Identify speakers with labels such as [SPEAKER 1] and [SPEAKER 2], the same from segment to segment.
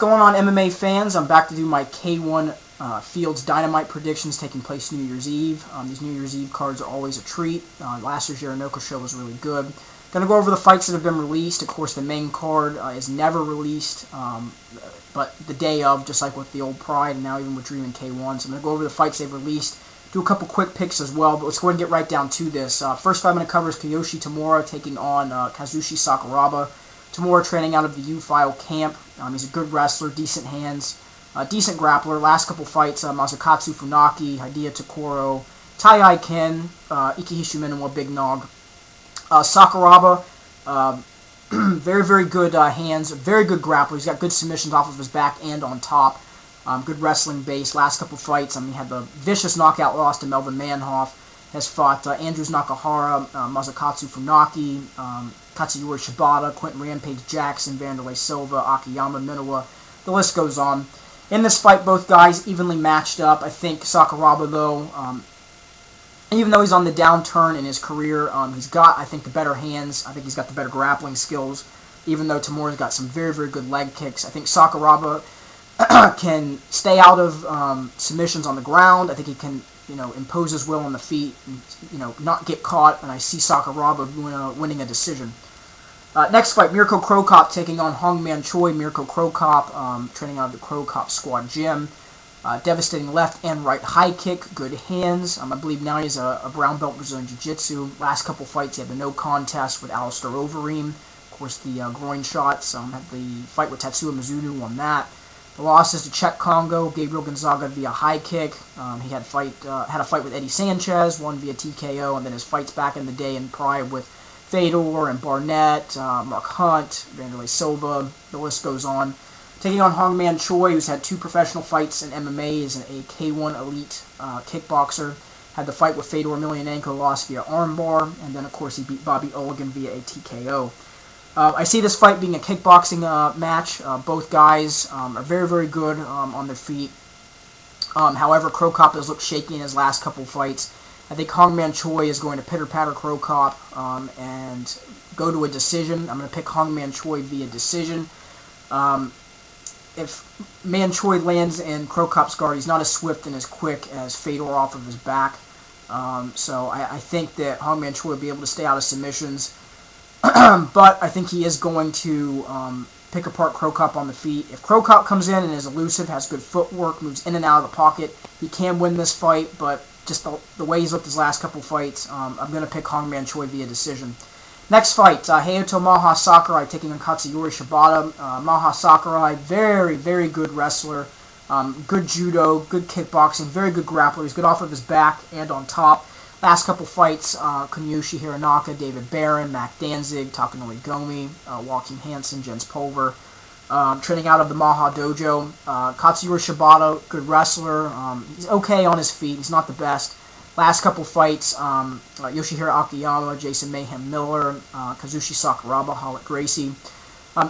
[SPEAKER 1] going on, MMA fans? I'm back to do my K-1 Fields Dynamite predictions taking place New Year's Eve. These New Year's Eve cards are always a treat. Last year's Yaranoka show was really good. Going to go over the fights that have been released. Of course, the main card is never released, but the day of, just like with the old Pride and now even with Dream and K-1. So I'm going to go over the fights they've released, do a couple quick picks as well, but let's go ahead and get right down to this. First fight I'm going to cover is Kiyoshi Tamura taking on Kazushi Sakuraba. Tamura training out of the U-File camp. He's a good wrestler, decent hands, decent grappler. Last couple fights, Masakatsu Funaki, Hideo Takoro, Tai Ken, Ikihishu Minowa, Big Nog. Sakuraba, very, very good hands, very good grappler. He's got good submissions off of his back and on top. Good wrestling base. Last couple fights, he had the vicious knockout loss to Melvin Manhoff. Has fought Andrews Nakahara, Masakatsu Funaki, Katsuyori Shibata, Quentin Rampage Jackson, Vanderlei Silva, Akiyama Minowa. The list goes on. In this fight, both guys evenly matched up. I think Sakuraba, though, even though he's on the downturn in his career, he's got, I think, the better hands. I think he's got the better grappling skills, even though Tamura's got some very, very good leg kicks. I think Sakuraba can stay out of submissions on the ground. I think he can, impose his will on the feet and, not get caught. And I see Sakuraba winning a decision. Next fight, Mirko Cro Cop taking on Hongman Choi. Mirko Cro Cop, training out of the Cro Cop Squad Gym. Devastating left and right high kick, good hands. I believe now he's a brown belt Brazilian Jiu-Jitsu. Last couple fights, he had the no contest with Alistair Overeem. Of course, the groin shots. Had the fight with Tatsuya Mizuno, won that. The losses to Czech Congo, Gabriel Gonzaga via high kick. He had a fight with Eddie Sanchez, won via TKO, and then his fights back in the day in Pride with Fedor and Barnett, Mark Hunt, Vanderlei Silva. The list goes on. Taking on Hongman Choi, who's had 2 professional fights in MMA, is a K-1 elite kickboxer. Had the fight with Fedor Emelianenko, lost via armbar, and then, of course, he beat Bobby Oligan via a TKO. I see this fight being a kickboxing match. Both guys are very, very good on their feet. However, Cro Cop has looked shaky in his last couple fights. I think Hongman Choi is going to pitter-patter Cro Cop and go to a decision. I'm going to pick Hongman Choi via decision. If Man Choi lands in Cro Cop's guard, he's not as swift and as quick as Fedor off of his back. So I think that Hongman Choi will be able to stay out of submissions. But I think he is going to pick apart Cro Cop on the feet. If Cro Cop comes in and is elusive, has good footwork, moves in and out of the pocket, he can win this fight, but just the way he's looked his last couple fights, I'm going to pick Hongman Choi via decision. Next fight, Hayato Maha Sakurai taking on Katsuyori Shibata. Maha Sakurai, very, very good wrestler, good judo, good kickboxing, very good grappler. He's good off of his back and on top. Last couple fights, Kunyoshi Hironaka, David Barron, Mac Danzig, Takanori Gomi, Joachim Hansen, Jens Pulver. Training out of the Maha Dojo. Katsuyori Shibata, good wrestler. He's okay on his feet. He's not the best. Last couple fights, Yoshihiro Akiyama, Jason Mayhem Miller, Kazushi Sakuraba, Howlett Gracie.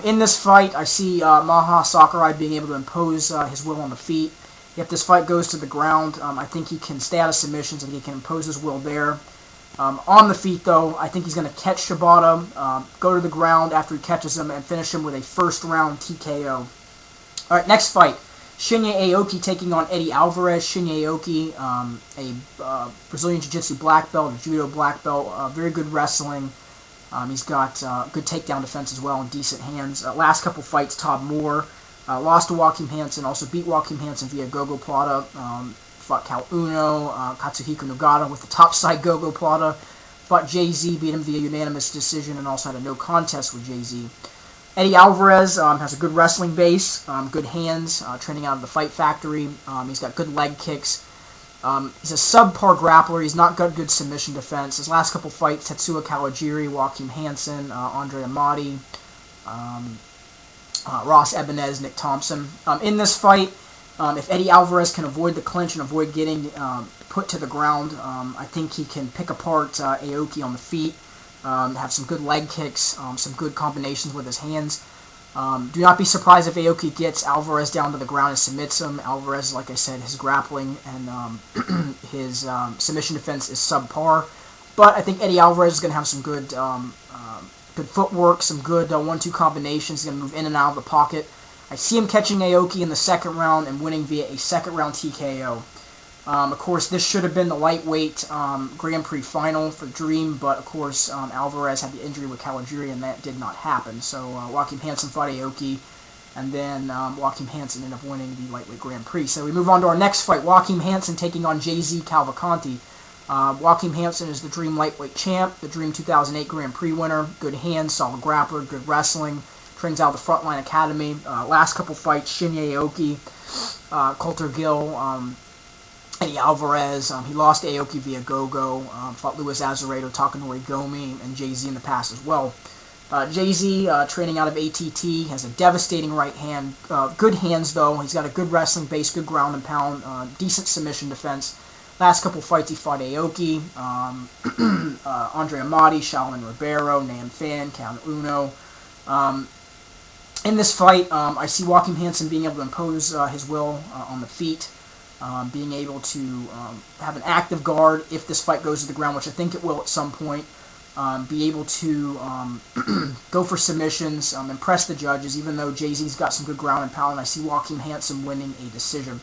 [SPEAKER 1] In this fight, I see Maha Sakurai being able to impose his will on the feet. If this fight goes to the ground, I think he can stay out of submissions and he can impose his will there. On the feet, though, I think he's going to catch Shibata, go to the ground after he catches him, and finish him with a first-round TKO. All right, next fight. Shinya Aoki taking on Eddie Alvarez. Shinya Aoki, a Brazilian Jiu-Jitsu black belt, a judo black belt, very good wrestling. He's got good takedown defense as well and decent hands. Last couple fights, Todd Moore lost to Joachim Hansen, also beat Joachim Hansen via Gogo Plata. Fought Cal Uno, Katsuhiko Nogata with the topside Gogo Plata. Fought Jay-Z, beat him via unanimous decision, and also had a no contest with Jay-Z. Eddie Alvarez has a good wrestling base, good hands, training out of the Fight Factory. He's got good leg kicks. He's a subpar grappler. He's not got good submission defense. His last couple fights, Tetsuya Kawajiri, Joachim Hansen, Andre Amati, Ross Ebenez, Nick Thompson. In this fight, if Eddie Alvarez can avoid the clinch and avoid getting put to the ground, I think he can pick apart Aoki on the feet. Have some good leg kicks, some good combinations with his hands. Do not be surprised if Aoki gets Alvarez down to the ground and submits him. Alvarez, like I said, his grappling and his submission defense is subpar. But I think Eddie Alvarez is going to have some good footwork, some good 1-2 combinations. He's going to move in and out of the pocket. I see him catching Aoki in the second round and winning via a second round TKO. Of course, this should have been the lightweight Grand Prix final for Dream, but of course Alvarez had the injury with Kawajiri, and that did not happen. So Joachim Hansen fought Aoki, and then Joachim Hansen ended up winning the lightweight Grand Prix. So we move on to our next fight, Joachim Hansen taking on JZ Cavalcanti. Joachim Hansen is the Dream lightweight champ, the Dream 2008 Grand Prix winner, good hands, solid grappler, good wrestling, trains out of the Frontline Academy. Last couple fights, Shinya Aoki, Coulter Gill, Eddie Alvarez. He lost to Aoki via go-go, fought Luis Azeredo, Takanori Gomi, and Jay-Z in the past as well. Jay-Z, training out of ATT, has a devastating right hand. Good hands, though. He's got a good wrestling base, good ground and pound, decent submission defense. Last couple fights, he fought Aoki, Andre Amati, Shaolin Ribeiro, Nam Fan, Count Uno. In this fight, I see Joachim Hansen being able to impose his will on the feet, being able to have an active guard if this fight goes to the ground, which I think it will at some point. Be able to go for submissions, impress the judges, even though Jay-Z's got some good ground and pound, and I see Joachim Hansen winning a decision.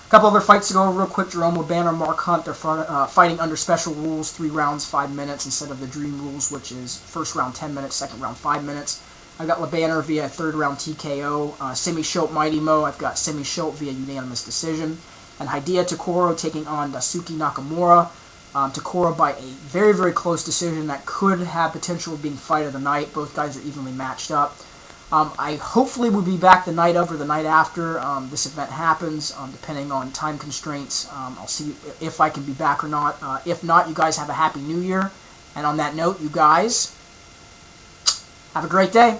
[SPEAKER 1] A couple other fights to go over real quick. Jerome LeBanner, Mark Hunt, they're fighting under special rules, 3 rounds, 5 minutes, instead of the Dream rules, which is first round 10 minutes, second round 5 minutes. I've got LeBanner via third round TKO. Semi Schultz, Mighty Mo, I've got Semi Schultz via unanimous decision. And Hideo Takoro taking on Daisuke Nakamura. Takora by a very, very close decision that could have potential of being fight of the night. Both guys are evenly matched up. I hopefully will be back the night of or the night after this event happens, depending on time constraints. I'll see if I can be back or not. If not, you guys have a Happy New Year. And on that note, you guys have a great day.